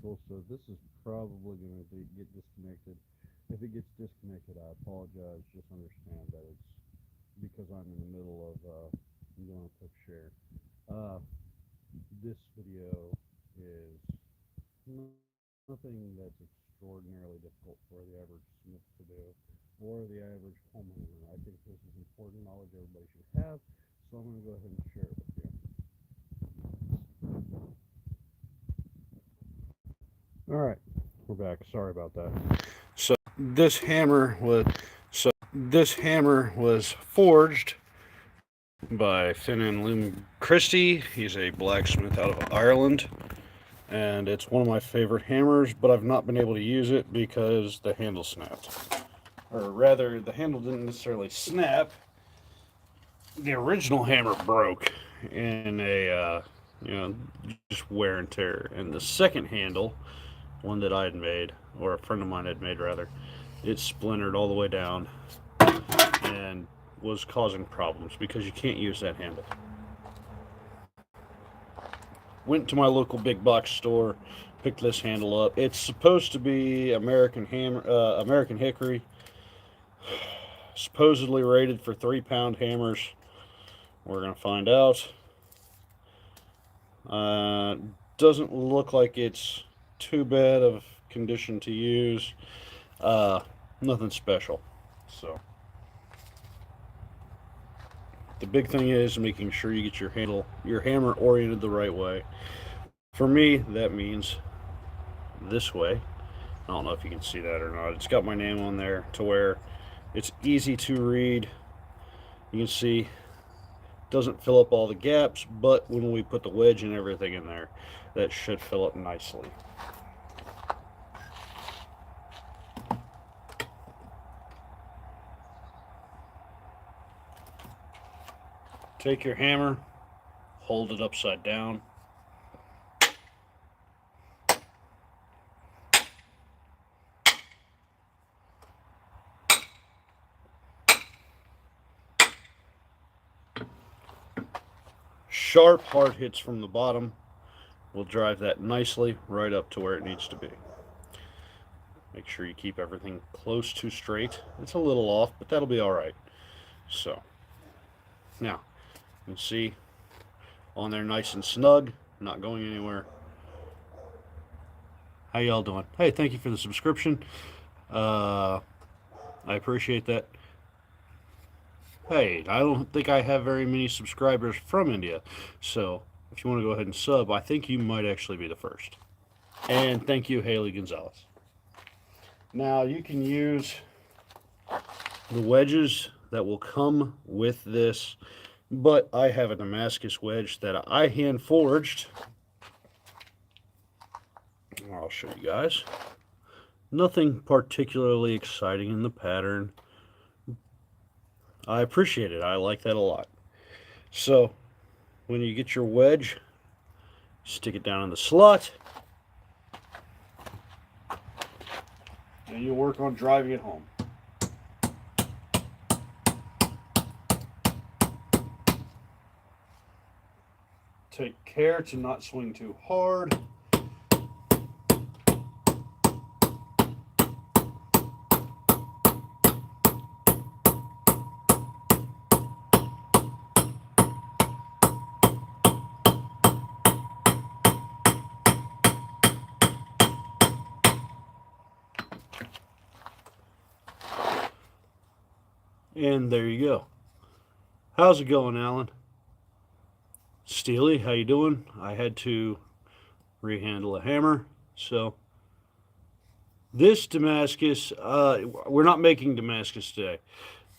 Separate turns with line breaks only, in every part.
electrical, so this is probably going to get disconnected. If it gets disconnected, I apologize. Just understand that it's because I'm in the middle of doing a quick share. Uh, this video is nothing that's extraordinarily difficult for the average smith to do or the average homeowner. I think this is important knowledge everybody should have, so I'm going to go ahead and share it with you. All right, we're back. Sorry about that. So this hammer was forged by Finin Christie. He's a blacksmith out of Ireland, and it's one of my favorite hammers, but I've not been able to use it because the handle snapped. Or rather, the handle didn't necessarily snap. The original hammer broke in a, just wear and tear. And the second handle, one that I had made, or a friend of mine had made rather, it splintered all the way down and was causing problems because you can't use that handle. Went to my local big box store, picked this handle up. It's supposed to be American hickory, supposedly rated for 3-pound hammers. We're gonna find out. Doesn't look like it's too bad of condition to use. Nothing special. So the big thing is making sure you get your hammer oriented the right way. For me, that means this way. I don't know if you can see that or not. It's got my name on there to where it's easy to read. You can see it doesn't fill up all the gaps, but when we put the wedge and everything in there, that should fill up nicely. Take your hammer, hold it upside down. Sharp, hard hits from the bottom will drive that nicely right up to where it needs to be. Make sure you keep everything close to straight. It's a little off, but that'll be all right. So, now, you can see on there nice and snug, not going anywhere. How y'all doing? Hey, thank you for the subscription. I appreciate that. Hey, I don't think I have very many subscribers from India, so if you want to go ahead and sub, I think you might actually be the first. And thank you, Haley Gonzalez. Now, you can use the wedges that will come with this, but I have a Damascus wedge that I hand forged. I'll show you guys. Nothing particularly exciting in the pattern. I appreciate it. I like that a lot. So, when you get your wedge, stick it down in the slot, and you'll work on driving it home. Take care to not swing too hard. And there you go. How's it going, Alan? Steely, how you doing? I had to rehandle a hammer. So this Damascus, we're not making Damascus today.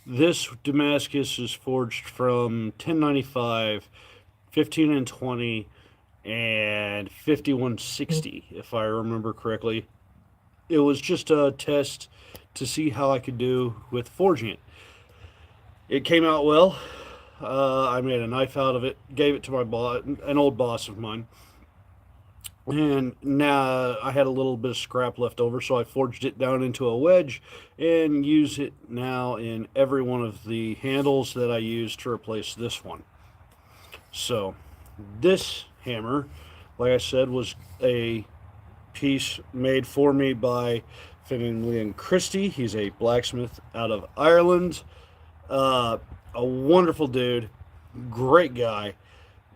This Damascus is forged from 1095, 15 and 20, and 5160, if I remember correctly. It was just a test to see how I could do with forging it. It came out well. I made a knife out of it, gave it to my boss, an old boss of mine. And now I had a little bit of scrap left over, so I forged it down into a wedge and use it now in every one of the handles that I use to replace this one. So this hammer, like I said, was a piece made for me by Finin and Christie. He's a blacksmith out of Ireland. A wonderful dude, great guy,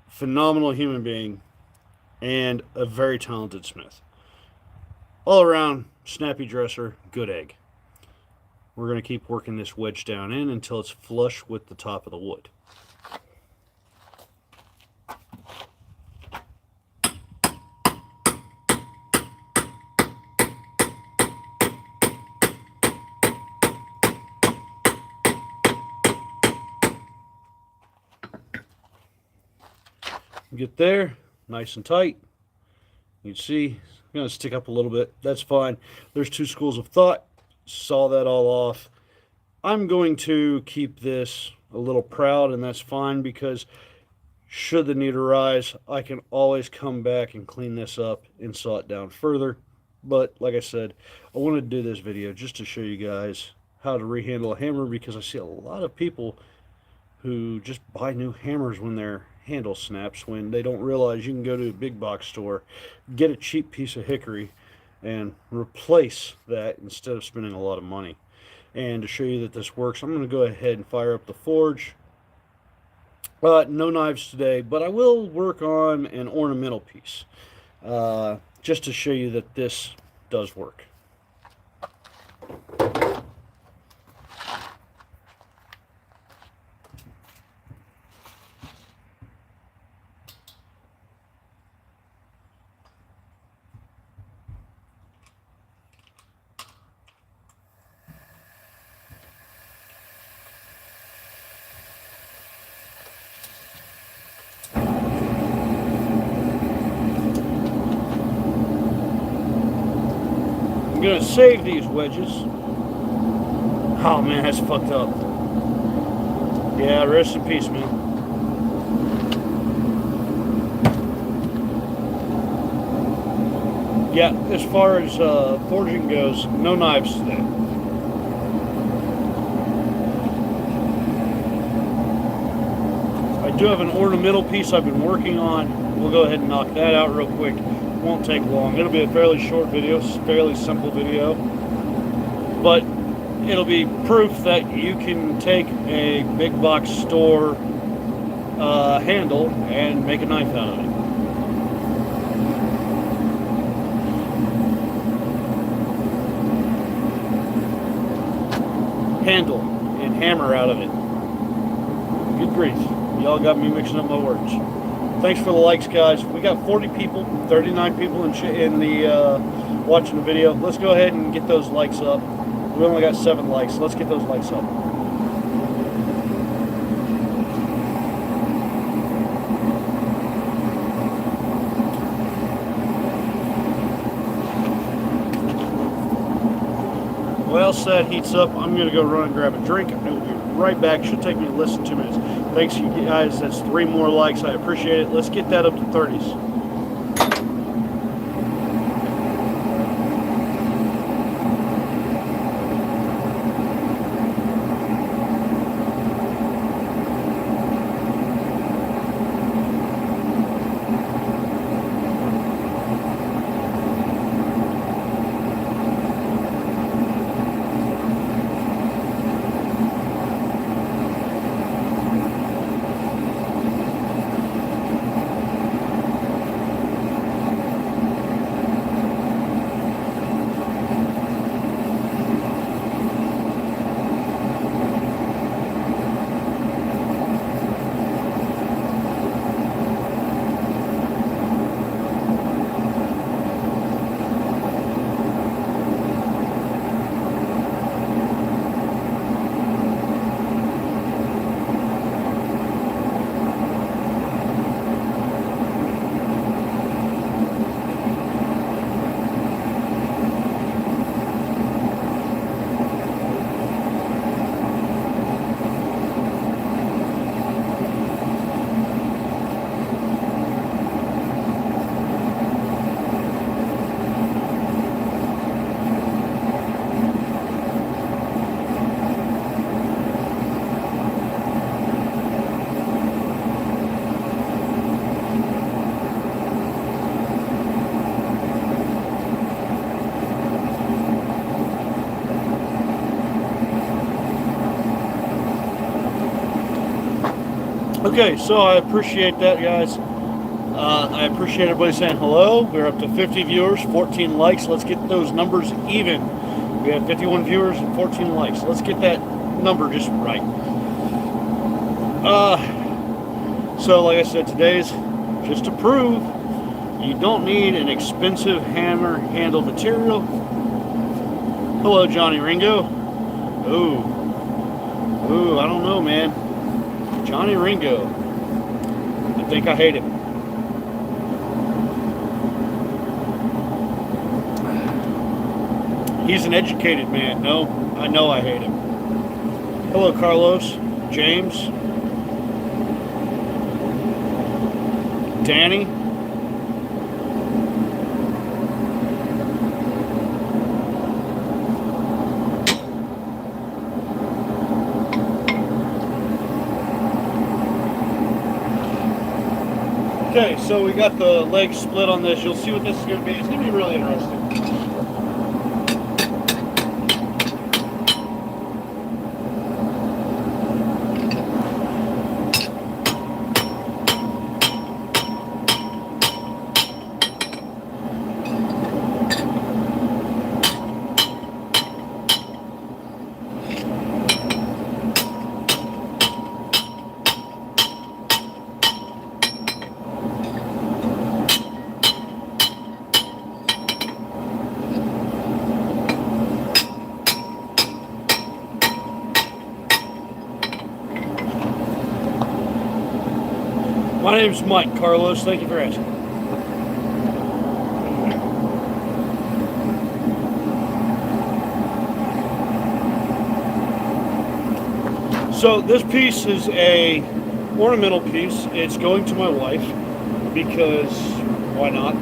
phenomenal human being, and a very talented smith. All around, snappy dresser, good egg. We're going to keep working this wedge down in until it's flush with the top of the wood. Get there, nice and tight. You can see, I'm going to stick up a little bit. That's fine. There's two schools of thought. Saw that all off. I'm going to keep this a little proud, and that's fine, because should the need arise, I can always come back and clean this up and saw it down further. But like I said, I wanted to do this video just to show you guys how to rehandle a hammer, because I see a lot of people who just buy new hammers when their handle snaps, when they don't realize you can go to a big box store, get a cheap piece of hickory, and replace that instead of spending a lot of money. And to show you that this works, I'm going to go ahead and fire up the forge. No knives today, but I will work on an ornamental piece, just to show you that this does work. I'm going to save these wedges. Oh man, that's fucked up. Yeah, rest in peace, man. Yeah, as far as forging goes, no knives today. I do have an ornamental piece I've been working on. We'll go ahead and knock that out real quick. Won't take long. It'll be a fairly short video, fairly simple video, but it'll be proof that you can take a big box store handle and make a knife out of it. Handle and hammer out of it. Good grief. Y'all got me mixing up my words. Thanks for the likes, guys. We got 40 people, 39 people in the watching the video. Let's go ahead and get those likes up. We only got 7 likes. Let's get those likes up. Well, that heats up. I'm going to go run and grab a drink. We'll be right back. Should take me less than 2 minutes. Thanks, you guys. That's 3 more likes. I appreciate it. Let's get that up to 30s. Okay, so I appreciate that, guys. I appreciate everybody saying hello. We're up to 50 viewers, 14 likes. Let's get those numbers even. We have 51 viewers and 14 likes. Let's get that number just right. So like I said, today's just to prove you don't need an expensive hammer handle material. Hello, Johnny Ringo. Ooh, I don't know, man. Johnny Ringo. I think I hate him. He's an educated man. No, I know I hate him. Hello, Carlos, James, Danny. Okay, so we got the leg split on this. You'll see what this is going to be. It's going to be really interesting. My name's Mike, Carlos. Thank you for asking. So this piece is a ornamental piece. It's going to my wife because why not?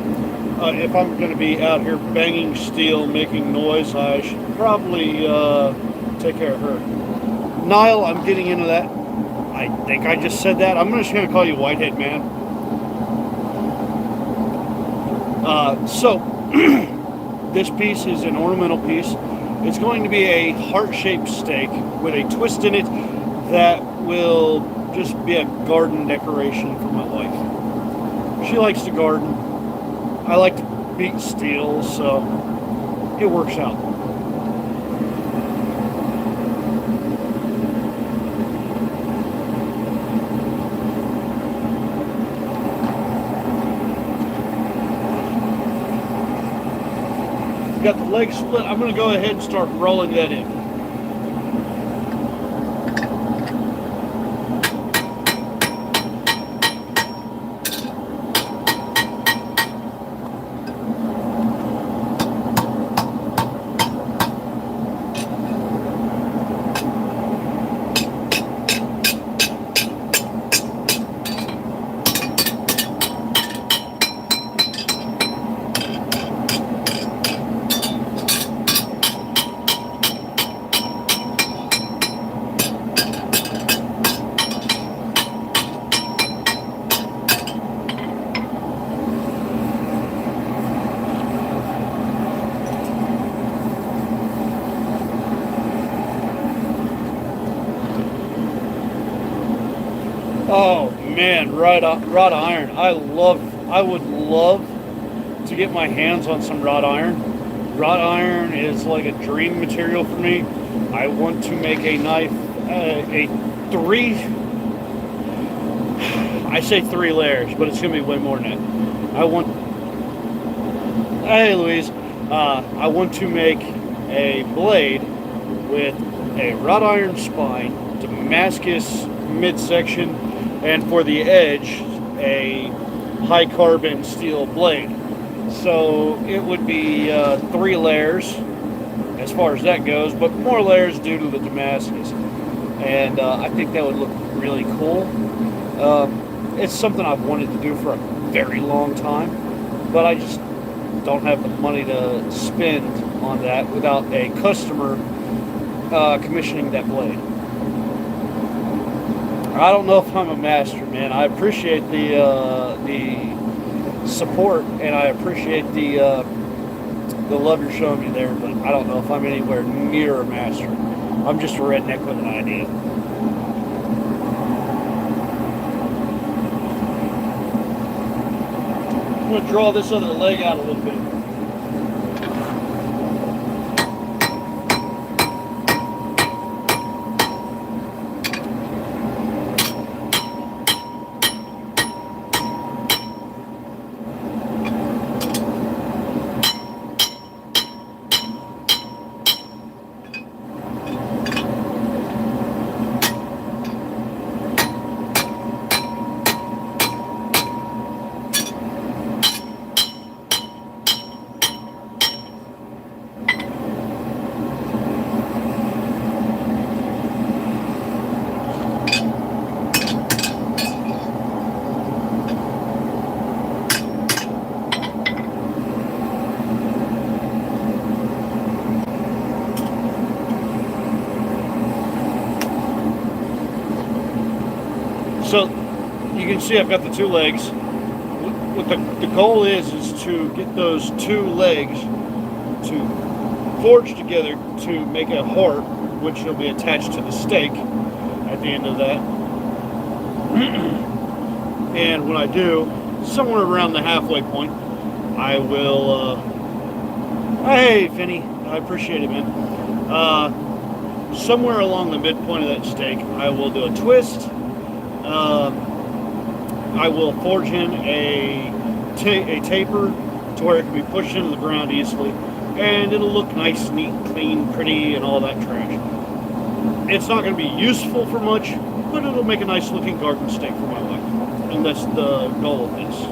If I'm going to be out here banging steel, making noise, I should probably take care of her. Niall, I'm getting into that. I think I just said that. I'm just going to call you Whitehead Man. So, this piece is an ornamental piece. It's going to be a heart-shaped stake with a twist in it that will just be a garden decoration for my wife. She likes to garden. I like to beat steel, so it works out. Got the leg split. I'm going to go ahead and start rolling that in. Oh man, wrought iron. I would love to get my hands on some wrought iron. Wrought iron is like a dream material for me. I want to make a knife, I say 3 layers, but it's going to be way more than that. Hey Louise, I want to make a blade with a wrought iron spine, Damascus midsection, and for the edge, a high carbon steel blade. So it would be 3 layers as far as that goes, but more layers due to the Damascus. And I think that would look really cool. It's something I've wanted to do for a very long time, but I just don't have the money to spend on that without a customer commissioning that blade. I don't know if I'm a master, man. I appreciate the support, and I appreciate the love you're showing me there, but I don't know if I'm anywhere near a master. I'm just a redneck with an idea. I'm going to draw this other leg out a little bit. So you can see I've got the two legs. What the goal is to get those two legs to forge together to make a heart, which will be attached to the stake at the end of that. And when I do, somewhere around the halfway point, I will, hey Finny, I appreciate it, man. Somewhere along the midpoint of that stake, I will do a twist. I will forge in a taper to where it can be pushed into the ground easily, and it'll look nice, neat, clean, pretty, and all that trash. It's not going to be useful for much, but it'll make a nice looking garden stake for my wife, and that's the goal of this.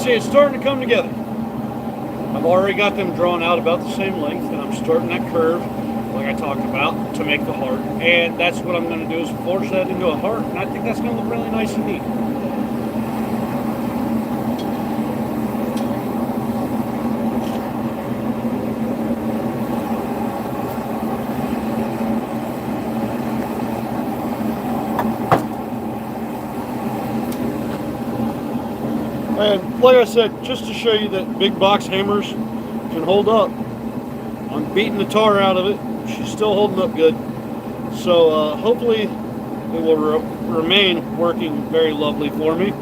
See, it's starting to come together. I've already got them drawn out about the same length, and I'm starting that curve, like I talked about, to make the heart. And that's what I'm going to do, is forge that into a heart, and I think that's going to look really nice and neat. And like I said, just to show you that big box hammers can hold up, I'm beating the tar out of it. She's still holding up good. So hopefully it will remain working very lovely for me.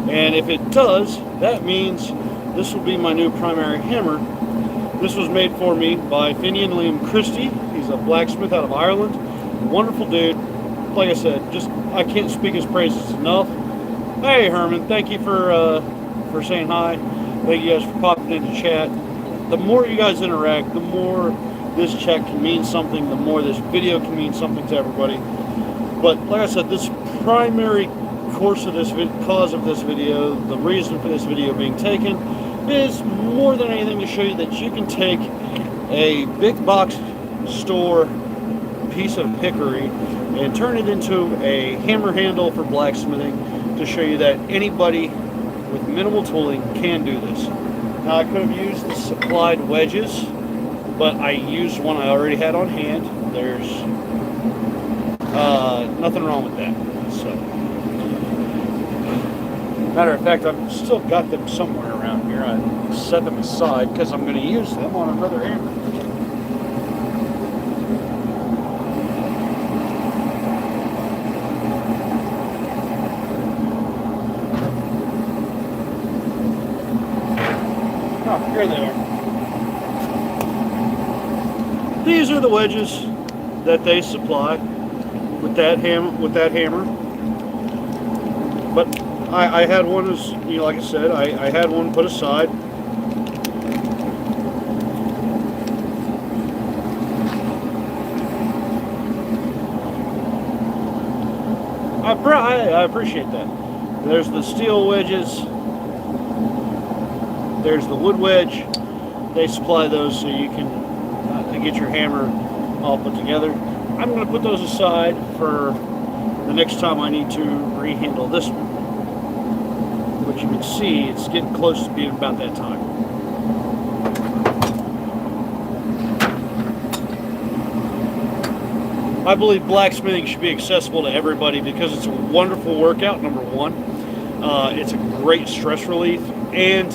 And if it does, that means this will be my new primary hammer. This was made for me by Finin Christie. He's a blacksmith out of Ireland. Wonderful dude. Like I said, I can't speak his praises enough. Hey Herman, thank you for saying hi. Thank you guys for popping into chat. The more you guys interact, the more this chat can mean something, the more this video can mean something to everybody. But like I said, this primary cause of this video, the reason for this video being taken, is more than anything to show you that you can take a big box store piece of hickory and turn it into a hammer handle for blacksmithing, to show you that anybody with minimal tooling can do this. Now I could have used the supplied wedges, but I used one I already had on hand. There's nothing wrong with that. So, matter of fact, I've still got them somewhere around here. I set them aside because I'm going to use them on another hammer. Here they are. These are the wedges that they supply with with that hammer. But I had one, as you know, like I said, I had one put aside. I appreciate that. There's the steel wedges. There's the wood wedge. They supply those so you can get your hammer all put together. I'm going to put those aside for the next time I need to rehandle this one. But you can see it's getting close to being about that time. I believe blacksmithing should be accessible to everybody because it's a wonderful workout, number one. It's a great stress relief, and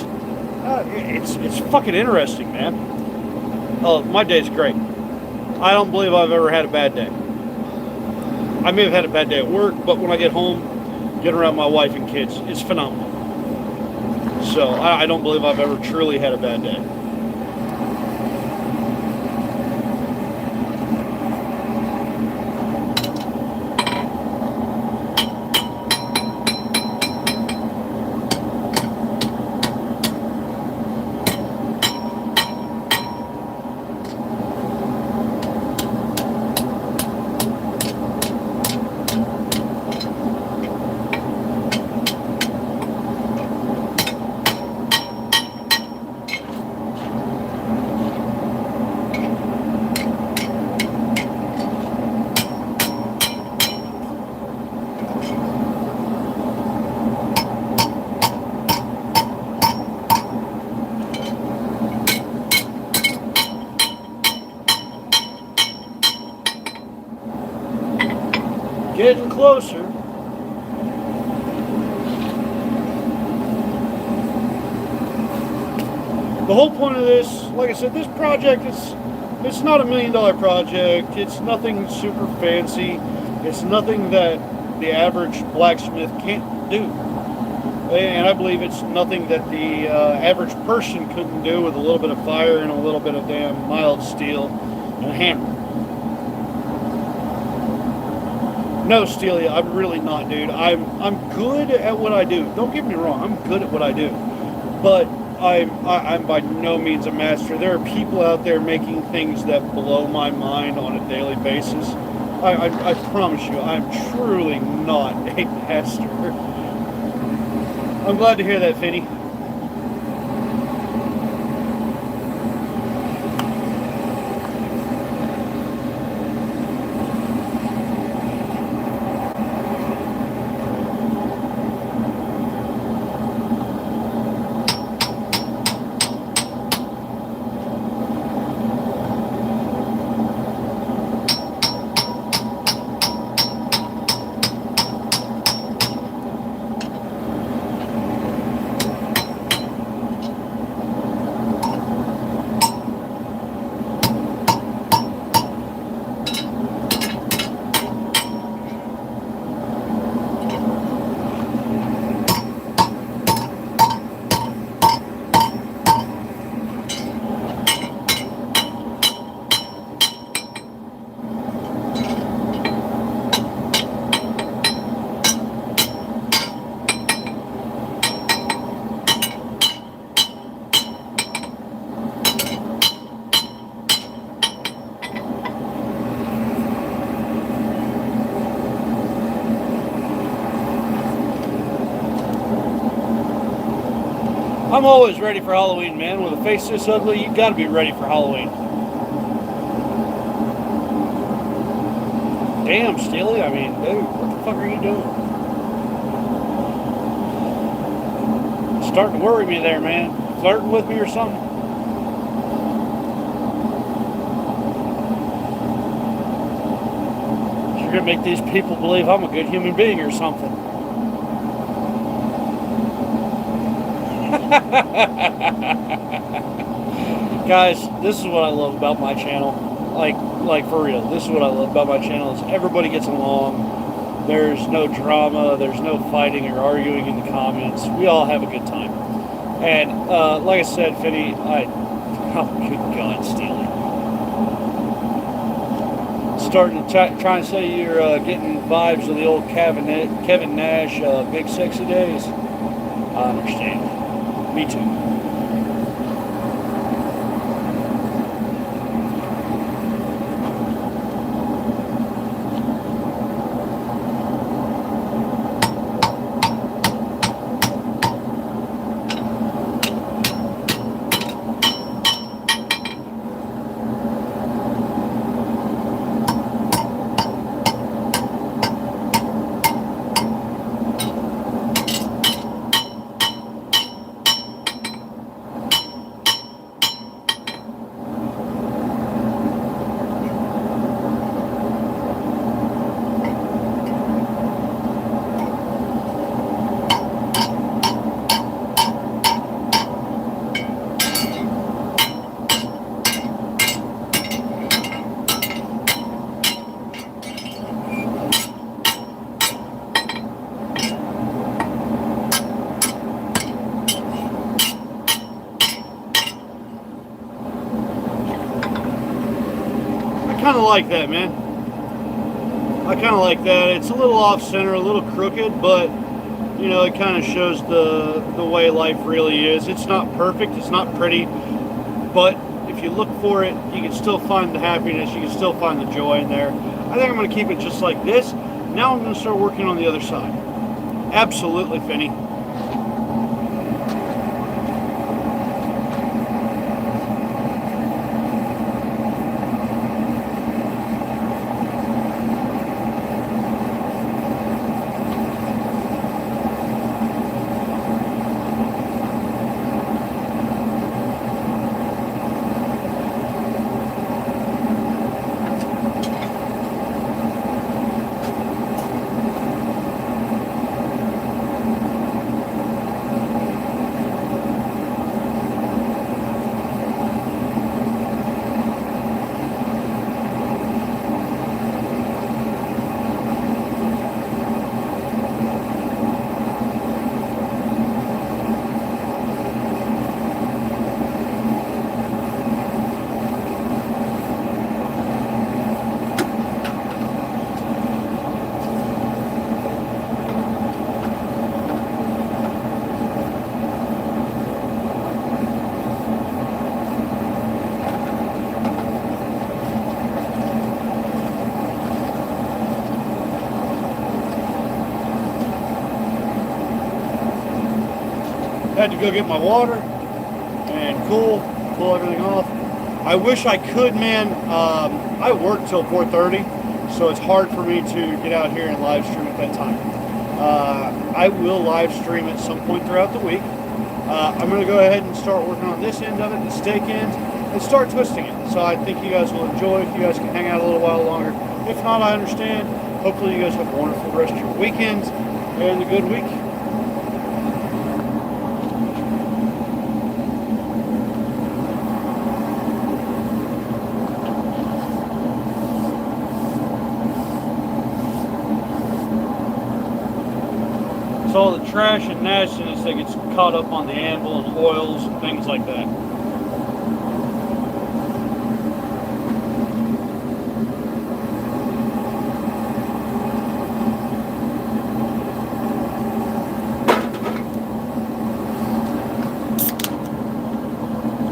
it's fucking interesting, man. Oh, my day's great. I don't believe I've ever had a bad day. I may have had a bad day at work, but when I get home, get around my wife and kids, it's phenomenal. So I don't believe I've ever truly had a bad day. Getting closer. The whole point of this, like I said, this project, it's not $1 million project. It's nothing super fancy. It's nothing that the average blacksmith can't do. And I believe it's nothing that the average person couldn't do with a little bit of fire and a little bit of damn mild steel and a hammer. No, Stelia, I'm really not, dude. I'm good at what I do. Don't get me wrong, I'm good at what I do. But I'm by no means a master. There are people out there making things that blow my mind on a daily basis. I promise you, I'm truly not a master. I'm glad to hear that, Finin. I'm always ready for Halloween, man. With a face this ugly, you gotta be ready for Halloween. Damn, Steely, I mean, dude, what the fuck are you doing? It's starting to worry me there, man. Flirting with me or something? You're gonna make these people believe I'm a good human being or something. Guys, this is what I love about my channel. Like for real, this is what I love about my channel is everybody gets along. There's no drama, there's no fighting or arguing in the comments. We all have a good time. And like I said, Finin, oh good God, Steely. starting to try and say you're getting vibes of the old Kevin Nash Big Sexy days. I understand. Me too. I kind of like that, man. I kind of like that. It's a little off center, a little crooked, but you know, it kind of shows the way life really is. It's not perfect, it's not pretty, but if you look for it, you can still find the happiness, you can still find the joy in there. I think I'm going to keep it just like this. Now I'm going to start working on the other side. Absolutely, Finny. Had to go get my water and cool everything off. I wish I could, man. I work till 4:30, so it's hard for me to get out here and live stream at that time. I will live stream at some point throughout the week. I'm going to go ahead and start working on this end of it, the stake end, and start twisting it. So I think you guys will enjoy if you guys can hang out a little while longer. If not, I understand. Hopefully you guys have a wonderful rest of your weekend and a good week. It's all the trash and nastiness that gets caught up on the anvil and oils and things like that.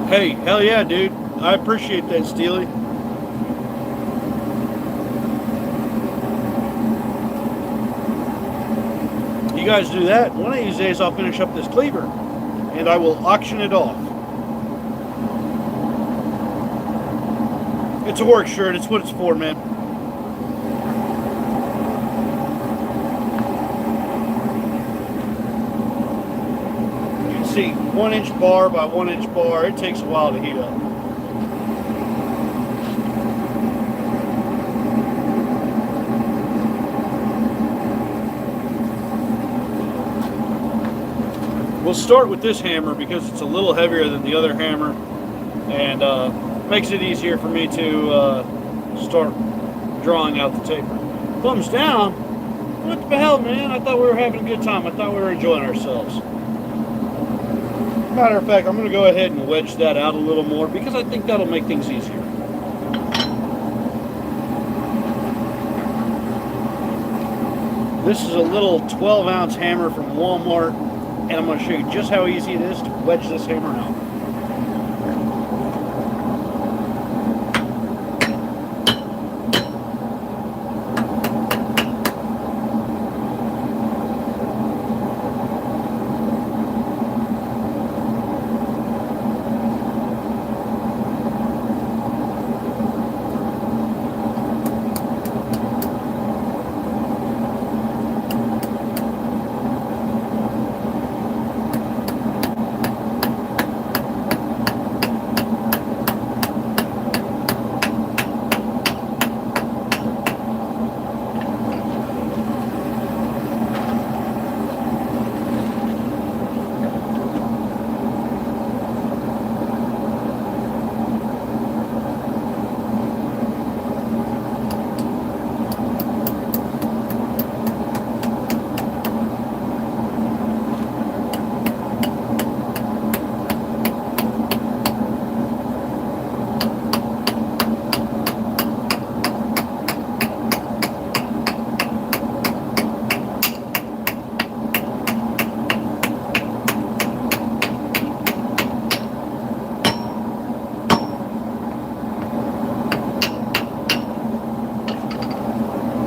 Hey, hell yeah, dude. I appreciate that, Steely. You guys do that, one of these days I'll finish up this cleaver and I will auction it off. It's a work shirt, it's what it's for, man. You can see 1-inch bar by 1-inch bar. It takes a while to heat up. We'll start with this hammer because it's a little heavier than the other hammer and makes it easier for me to start drawing out the taper. Thumbs down? What the hell, man? I thought we were having a good time. I thought we were enjoying ourselves. Matter of fact, I'm going to go ahead and wedge that out a little more because I think that'll make things easier. This is a little 12-ounce hammer from Walmart, and I'm going to show you just how easy it is to wedge this hammer out.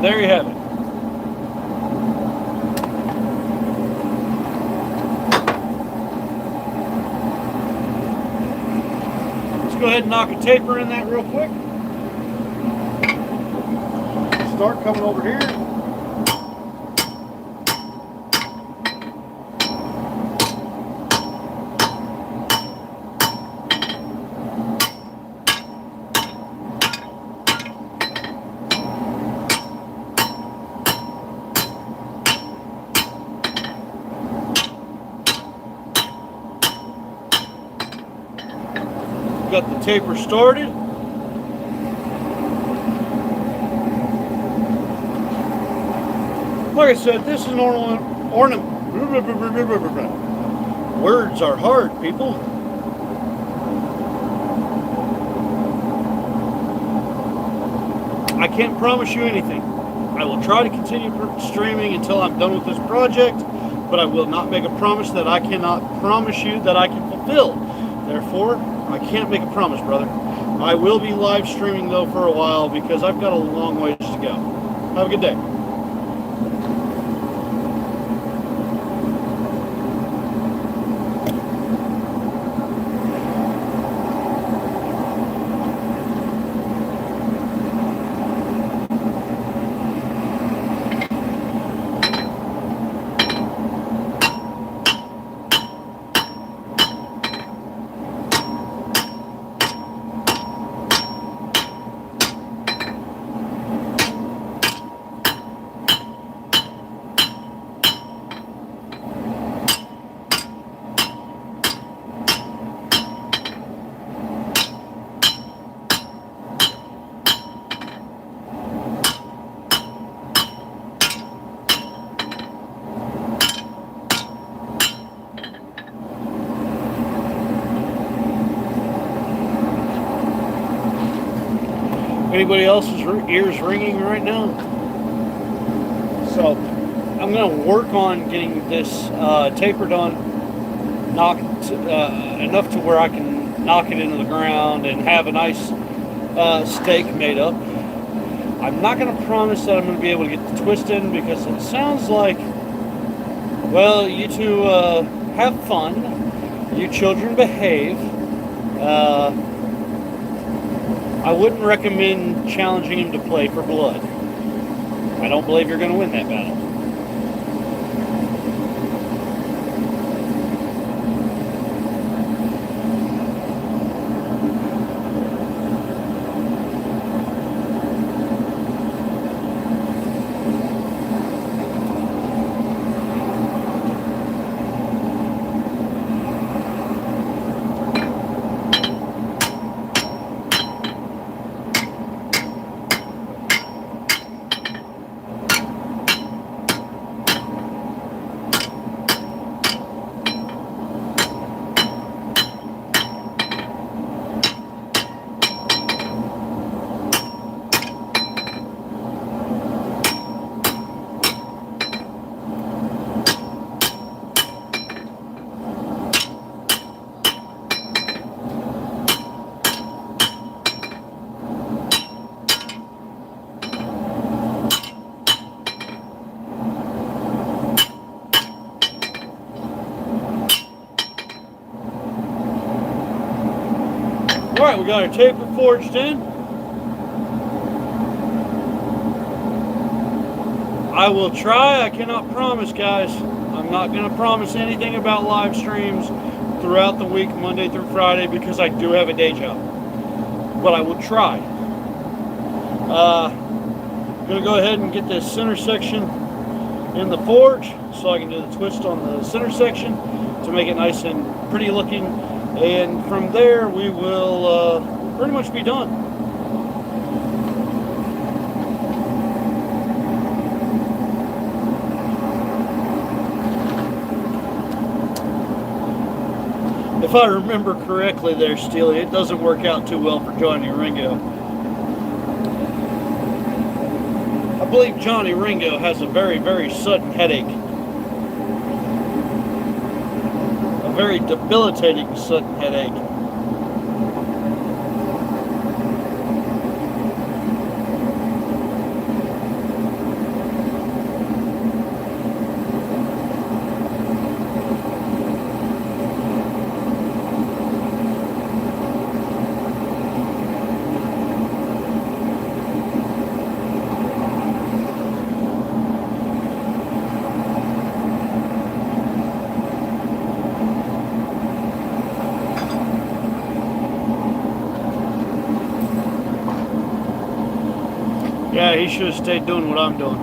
There you have it. Let's go ahead and knock a taper in that real quick. Start coming over here. Got the taper started. Like I said, this is an ornament. Words are hard, people. I can't promise you anything. I will try to continue streaming until I'm done with this project, but I will not make a promise that I cannot promise you that I can fulfill. Therefore, I can't make a promise, brother. I will be live streaming, though, for a while because I've got a long ways to go. Have a good day. Anybody else's ears ringing right now? So I'm going to work on getting this tapered on, knocked enough to where I can knock it into the ground and have a nice stake made up. I'm not going to promise that I'm going to be able to get the twist in because it sounds like, well, you two have fun, you children behave. I wouldn't recommend challenging him to play for blood. I don't believe you're going to win that battle. Alright, we got our taper forged in. I will try. I cannot promise, guys. I'm not going to promise anything about live streams throughout the week, Monday through Friday, because I do have a day job. But I will try. I'm going to go ahead and get this center section in the forge so I can do the twist on the center section to make it nice and pretty looking. And from there, we will pretty much be done. If I remember correctly there, Steely, it doesn't work out too well for Johnny Ringo. I believe Johnny Ringo has a very, very sudden headache. A very debilitating sudden headache. Yeah, he should have stayed doing what I'm doing.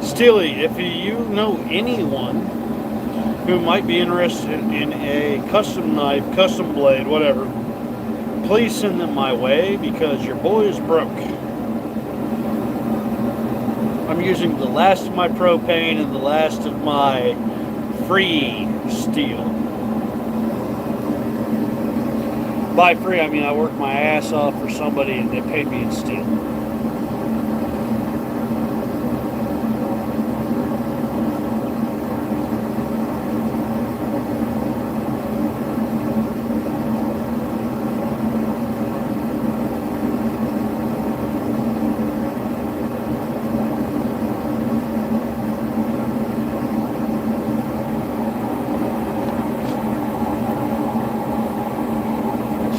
Steely, if you know anyone who might be interested in a custom knife, custom blade, whatever, please send them my way because your boy is broke. I'm using the last of my propane and the last of my free steel. By free, I mean I worked my ass off for somebody and they paid me in steel.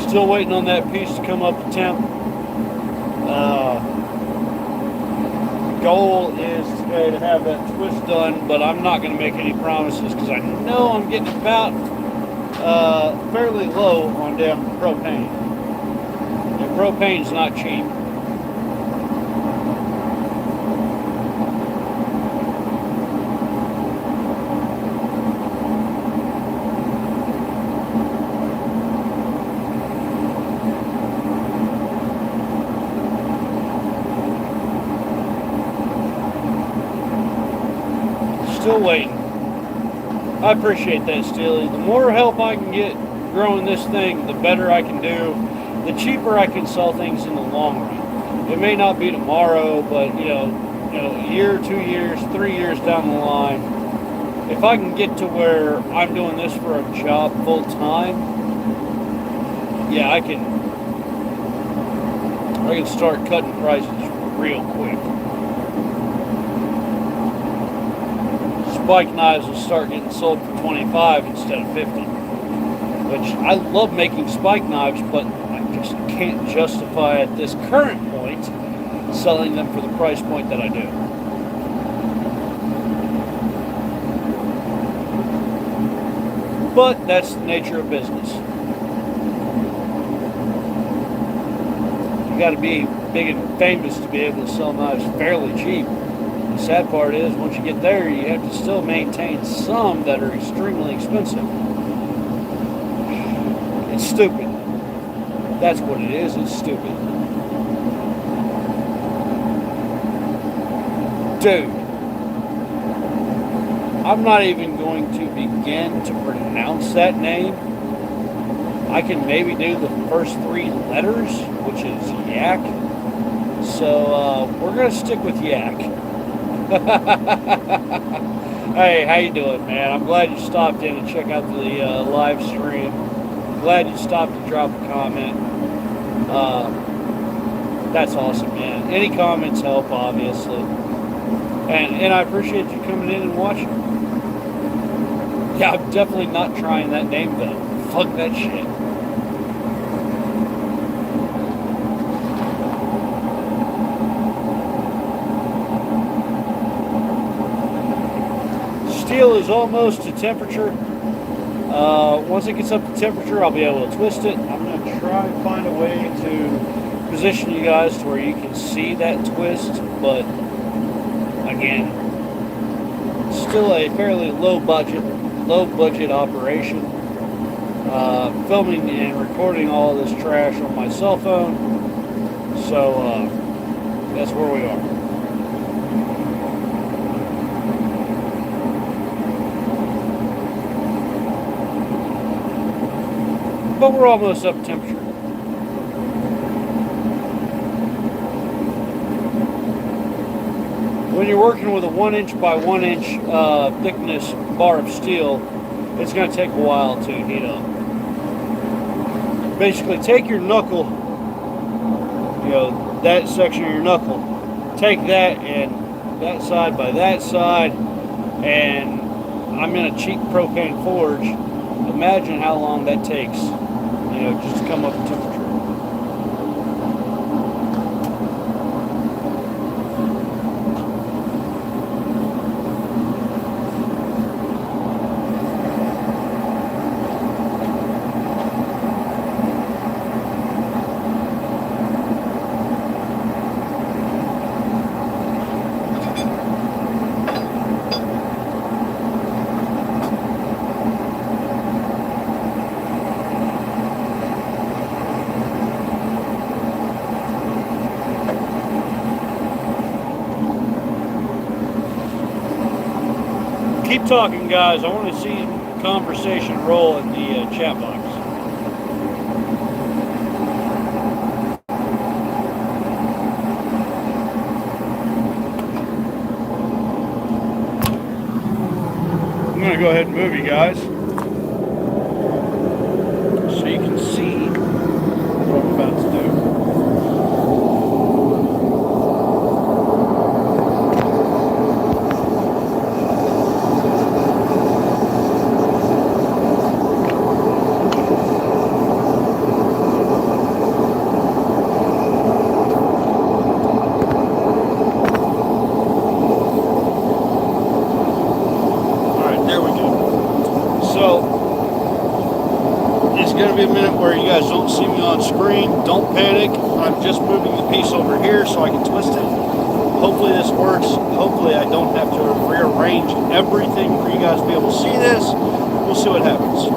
Still waiting on that piece to come up to temp. Goal is today to have that twist done, but I'm not going to make any promises because I know I'm getting about fairly low on damn propane. And propane's not cheap. Still waiting. I appreciate that, Steely. The more help I can get growing this thing, the better I can do. The cheaper I can sell things in the long run. It may not be tomorrow, but you know, a year, 2 years, 3 years down the line, if I can get to where I'm doing this for a job full time, yeah, I can start cutting prices real quick. Spike knives will start getting sold for $25 instead of $50, which I love making spike knives, but I just can't justify at this current point selling them for the price point that I do. But that's the nature of business. You got to be big and famous to be able to sell knives fairly cheap. The sad part is, once you get there, you have to still maintain some that are extremely expensive. It's stupid. That's what it is. It's stupid. Dude, I'm not even going to begin to pronounce that name. I can maybe do the first 3 letters, which is Yak. So we're going to stick with Yak. Hey, how you doing, man? I'm glad you stopped in and check out the live stream. Glad you stopped to drop a comment. That's awesome, man. Any comments help, obviously. And I appreciate you coming in and watching. Yeah, I'm definitely not trying that name though. Fuck that shit. Steel is almost to temperature. Once it gets up to temperature, I'll be able to twist it. I'm going to try and find a way to position you guys to where you can see that twist, but again, still a fairly low budget operation. Filming and recording all this trash on my cell phone, so that's where we are. But we're almost up temperature. When you're working with a 1 inch by 1 inch thickness bar of steel, it's going to take a while to heat up. Basically, take your knuckle, that section of your knuckle, take that and that side by that side, and I'm in a cheap propane forge. Imagine how long that takes, just to come up to temperature. Keep talking, guys. I want to see conversation roll in the chat box. I'm going to go ahead and move you guys so you can see what I'm about to do. Don't see me on screen. Don't panic. I'm just moving the piece over here so I can twist it. Hopefully this works. Hopefully I don't have to rearrange everything for you guys to be able to see this. We'll see what happens.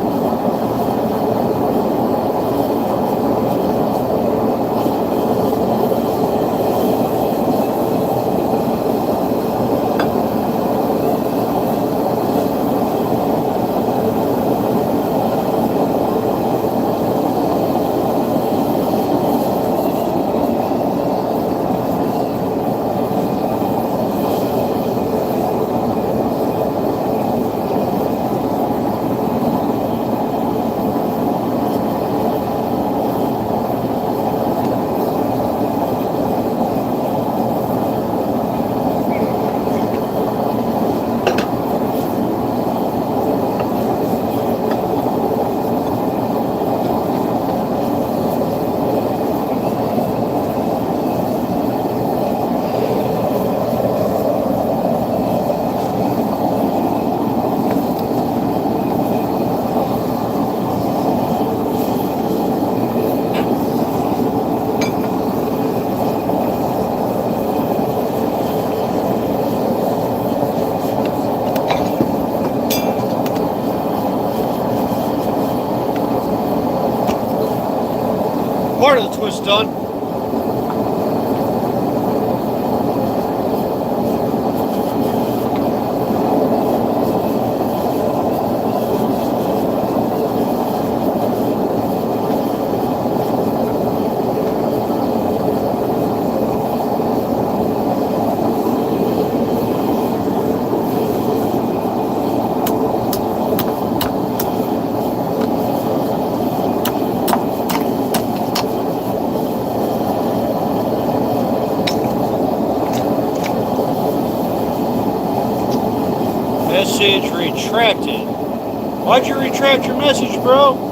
Part of the twist done. message retracted. Why'd you retract your message, bro?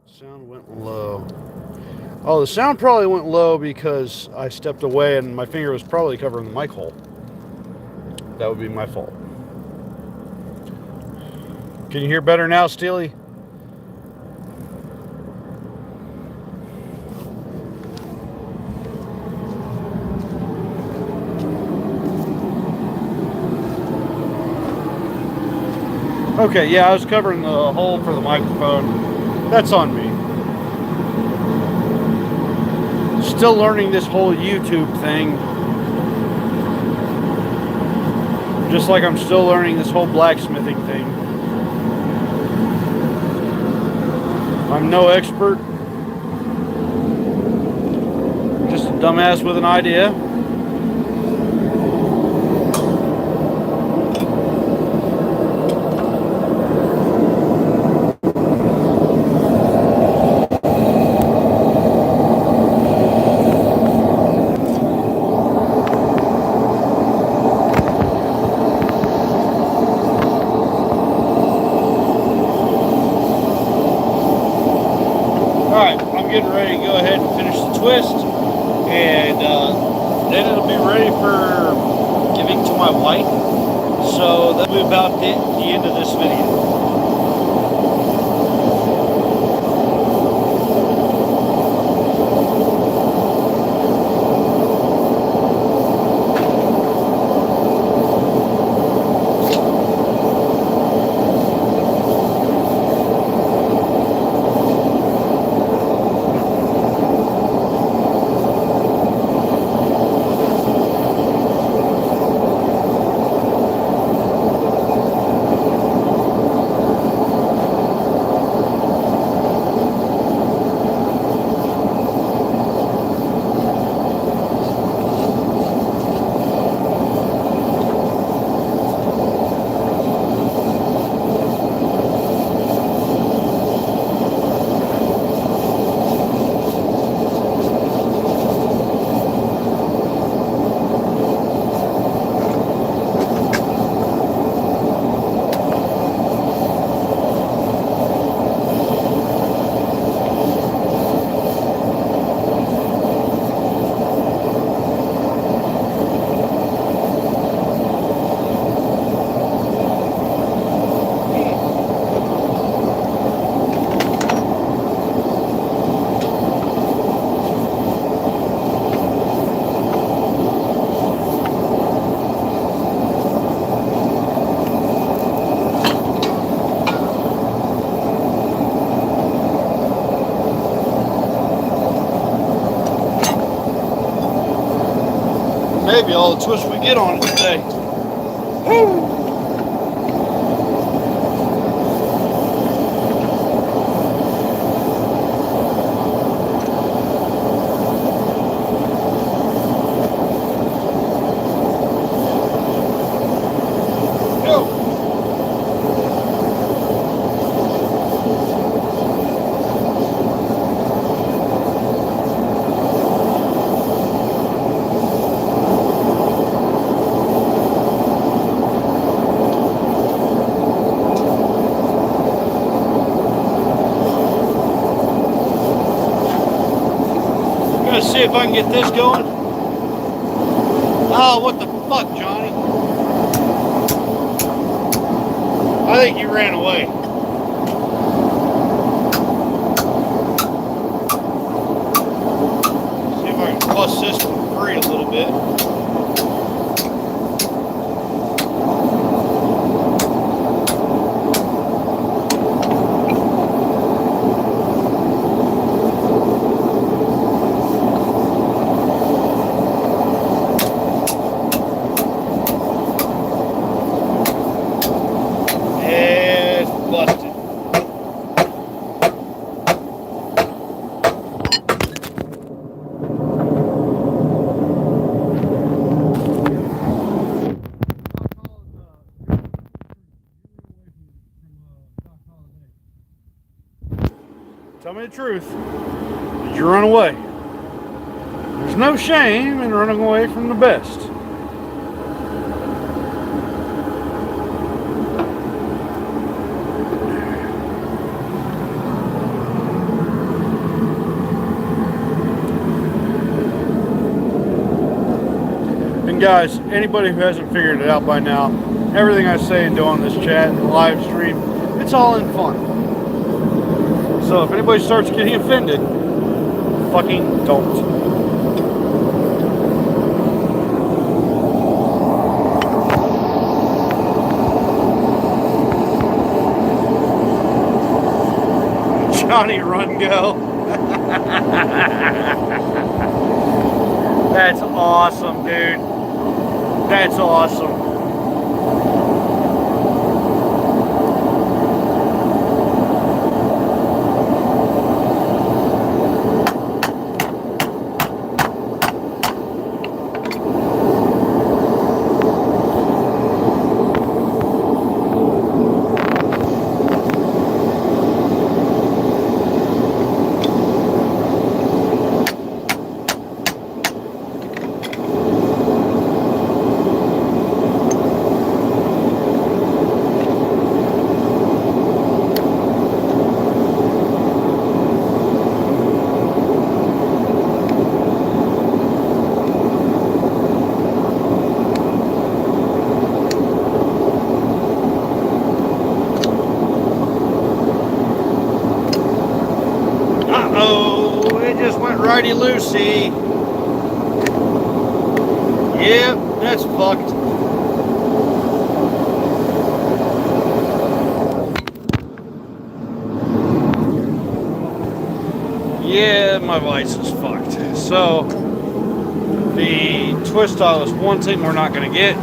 Sound went low. Oh, the sound probably went low because I stepped away and my finger was probably covering the mic hole. That would be my fault. Can you hear better now, Steely? Okay, yeah, I was covering the hole for the microphone. That's on me. Still learning this whole YouTube thing. Just like I'm still learning this whole blacksmithing thing. I'm no expert. Just a dumbass with an idea. Getting ready to go ahead and finish the twist, and then it'll be ready for giving to my wife. So that'll be about the end of this video. Maybe all the twists we get on it today. Woo! See if I can get this going. Oh, what the fuck, Johnny? I think you ran away. See if I can bust this one free a little bit. Tell me the truth. Did you run away? There's no shame in running away from the best. And guys, anybody who hasn't figured it out by now, everything I say and do on this chat and live stream, it's all in fun. So if anybody starts getting offended, fucking don't. Johnny Run Go. That's awesome, dude. That's awesome. Righty loosey. Yep, that's fucked. Yeah, my vice is fucked. So the twist I was wanting we're not gonna get.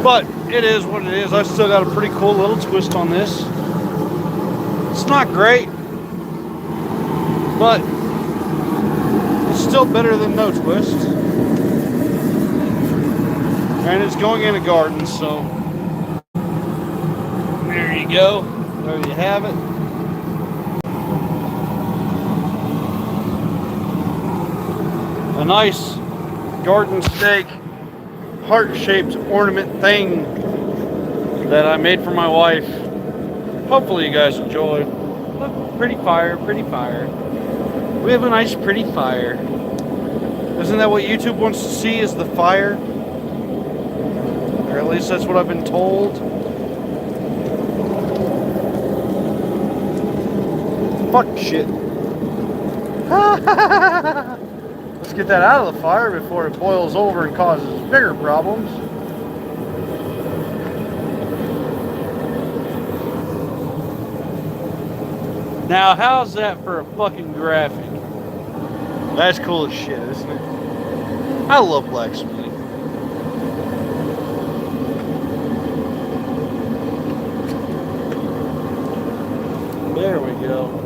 But it is what it is. I still got a pretty cool little twist on this. It's not great, but still better than no twist. And it's going in a garden, so there you go. There you have it. A nice garden stake, heart-shaped ornament thing that I made for my wife. Hopefully you guys enjoy. Look, pretty fire, pretty fire. We have a nice pretty fire. Isn't that what YouTube wants to see, is the fire? Or at least that's what I've been told. Fuck shit. Let's get that out of the fire before it boils over and causes bigger problems. Now, how's that for a fucking graphic? That's cool as shit, isn't it? I love blacksmithing. There we go.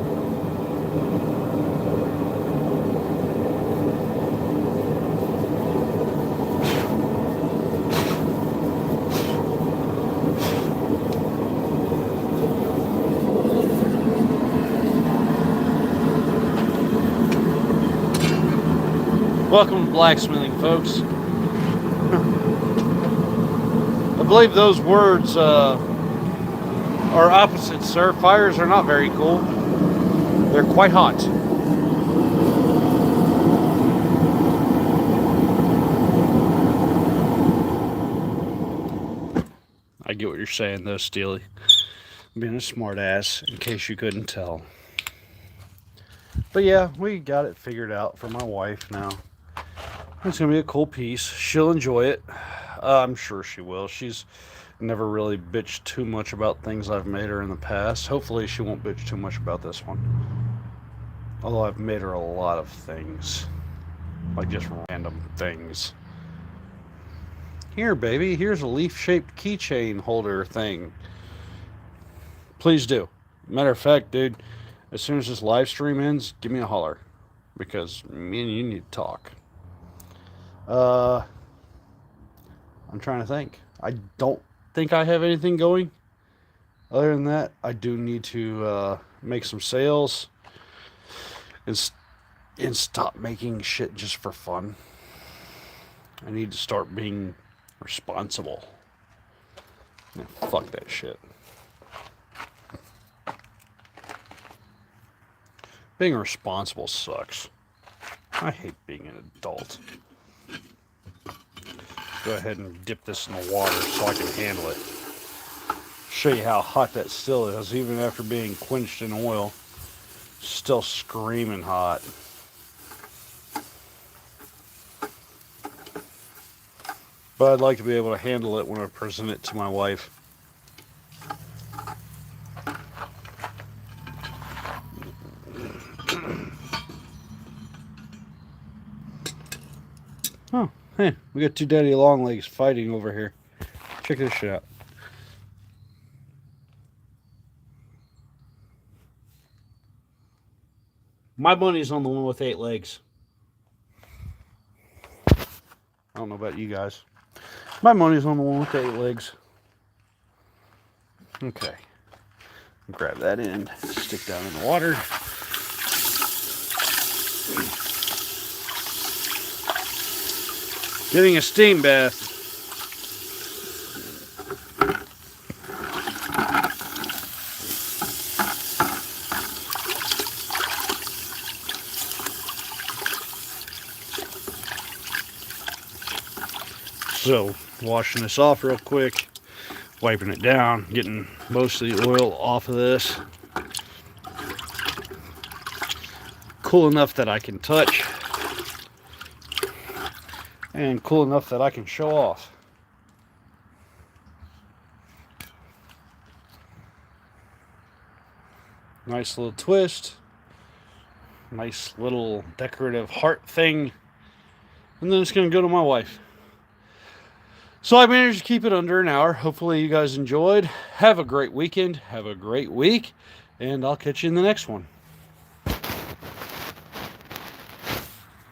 Welcome to blacksmithing, folks. I believe those words are opposites, sir. Fires are not very cool. They're quite hot. I get what you're saying, though, Steely. I'm being a smart ass, in case you couldn't tell. But yeah, we got it figured out for my wife now. It's going to be a cool piece. She'll enjoy it. I'm sure she will. She's never really bitched too much about things I've made her in the past. Hopefully she won't bitch too much about this one. Although I've made her a lot of things. Like just random things. Here, baby, here's a leaf-shaped keychain holder thing. Please do. Matter of fact, dude, as soon as this live stream ends, give me a holler. Because me and you need to talk. I'm trying to think. I don't think I have anything going. Other than that, I do need to make some sales and stop making shit just for fun. I need to start being responsible. Yeah, fuck that shit. Being responsible sucks. I hate being an adult. Go ahead and dip this in the water so I can handle it. Show you how hot that still is, even after being quenched in oil. Still screaming hot. But I'd like to be able to handle it when I present it to my wife. Oh, hey, we got two daddy long legs fighting over here. Check this shit out. My money's on the one with 8 legs. I don't know about you guys. My money's on the one with 8 legs. Okay. Grab that end, stick down in the water. Getting a steam bath. So, washing this off real quick, wiping it down, getting most of the oil off of this. Cool enough that I can touch, and cool enough that I can show off. Nice little twist. Nice little decorative heart thing. And then it's going to go to my wife. So I managed to keep it under an hour. Hopefully you guys enjoyed. Have a great weekend. Have a great week. And I'll catch you in the next one.